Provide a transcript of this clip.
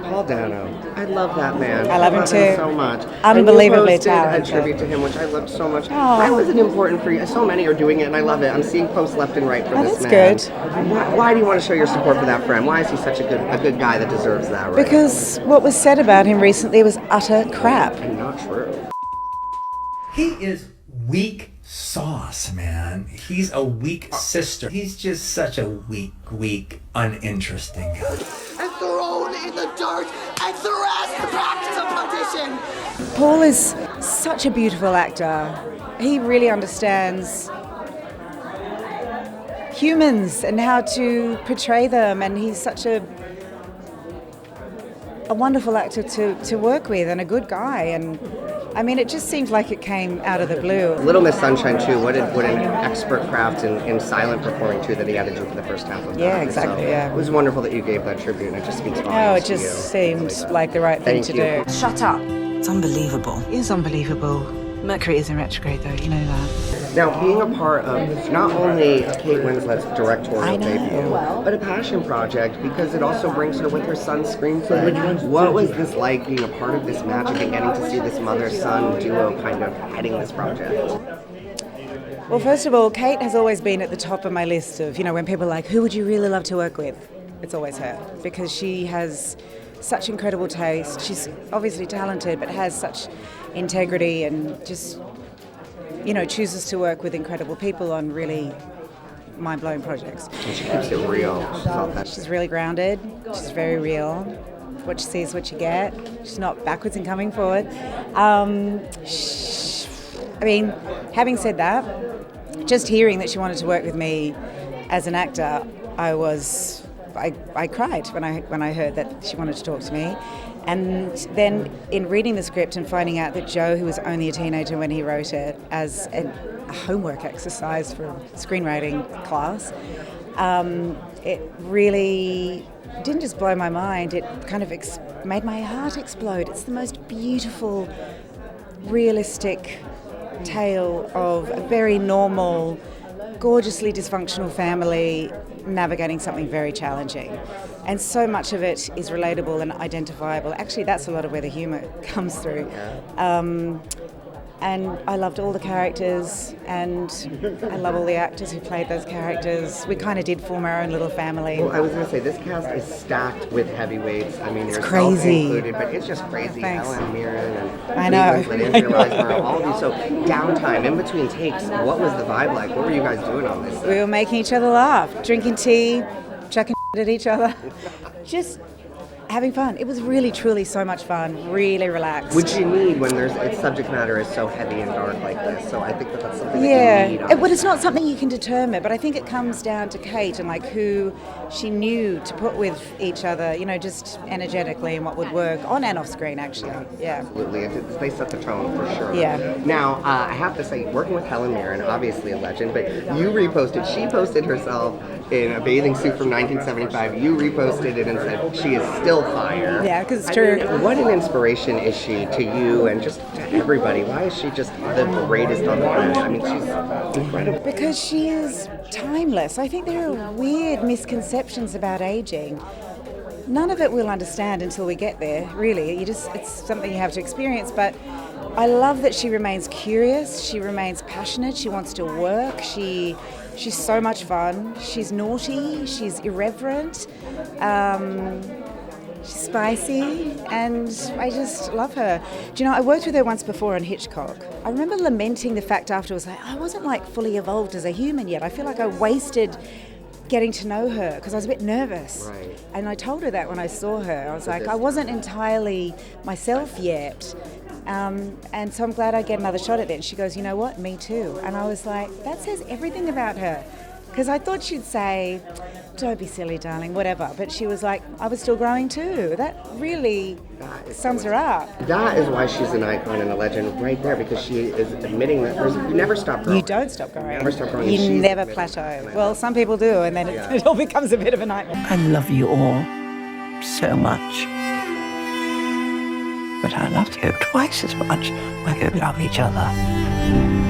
Paul Dano. I love that man. I love him too. So much. Unbelievably and you posted talented. a tribute to him, which I loved so much. Why was it important for you? So many are doing it, and I love it. I'm seeing posts left and right for this man. That's good. Why do you want to show your support for that friend? Why is he such a good guy that deserves that? Right? Because what was said about him recently was utter crap. Not true. He is weak sauce, man. He's a weak sister. He's just such a weak, uninteresting guy. And thrown in the dirt and thrust back to perdition. Paul is such a beautiful actor. He really understands humans and how to portray them, and he's such a wonderful actor to work with and a good guy. And I mean, it just seems like it came out of the blue. Little Miss Sunshine too. What an expert craft in silent performing too that he had to do for the first half of that. Yeah, exactly. So yeah. It was wonderful that you gave that tribute, and it just speaks volumes. Oh, it to you. just seemed like the right thing to do. Shut up. It's unbelievable. It is unbelievable. Mercury is in retrograde, though, you know that. Now, being a part of not only Kate Winslet's directorial debut, but a passion project, because it also brings her with her son's screenplay. What was this like, being a part of this magic and getting to see this mother-son duo kind of heading this project? Well, first of all, Kate has always been at the top of my list of, when people are like, who would you really love to work with? It's always her, because she has such incredible taste. She's obviously talented, but has such integrity and just, chooses to work with incredible people on really mind-blowing projects. And she keeps it real. She's really grounded. She's very real. What you see is what you get. She's not backwards and coming forward. Having said that, just hearing that she wanted to work with me as an actor, I cried when I heard that she wanted to talk to me. And then in reading the script and finding out that Joe, who was only a teenager when he wrote it, as a homework exercise for a screenwriting class, it really didn't just blow my mind, it kind of made my heart explode. It's the most beautiful, realistic tale of a very normal, gorgeously dysfunctional family navigating something very challenging. And so much of it is relatable and identifiable. Actually, that's a lot of where the humour comes through. And I loved all the characters, and I love all the actors who played those characters. We kind of did form our own little family. Well, I was going to say, this cast is stacked with heavyweights. I mean, it's yourself crazy. included, but it's just crazy. Thanks. Helen Mirren and I know. Kate Winslet, Andrea, Riseborough, all of you. So downtime, in between takes, what was the vibe like? What were you guys doing on this? We were making each other laugh, drinking tea, chucking at each other, just having fun. It was really, truly so much fun, really relaxed. Which you need when its subject matter is so heavy and dark like this. So I think that's something that you need. But it's not something you can determine. But I think it comes down to Kate and who she knew to put with each other, just energetically, and what would work on and off screen, actually. Yeah. Absolutely. They set the tone for sure. Yeah. Now, I have to say, working with Helen Mirren, obviously a legend, but she posted herself in a bathing suit from 1975. You reposted it and said she is still fire. Yeah, because it's true. What an inspiration is she to you and just to everybody? Why is she just the greatest on the planet? I mean, she's incredible. Because she is timeless. I think there are weird misconceptions about aging. None of it we'll understand until we get there, really. It's something you have to experience, but I love that she remains curious, she remains passionate, she wants to work, she's so much fun, she's naughty, she's irreverent, she's spicy, and I just love her. Do you know, I worked with her once before on Hitchcock. I remember lamenting the fact afterwards, I wasn't fully evolved as a human yet. I feel like I wasted getting to know her because I was a bit nervous. Right. And I told her that when I saw her. I was like, I wasn't entirely myself yet. And so I'm glad I get another shot at it. And she goes, you know what, me too. And I was like, that says everything about her. Because I thought she'd say, don't be silly, darling, whatever. But she was like, I was still growing too. That really sums her up. That is why she's an icon and a legend right there, because she is admitting that you never stop growing. You don't stop growing. You never stop growing. You never plateau. Well, some people do, and then it all becomes a bit of a nightmare. I love you all so much. But I love you twice as much when you love each other.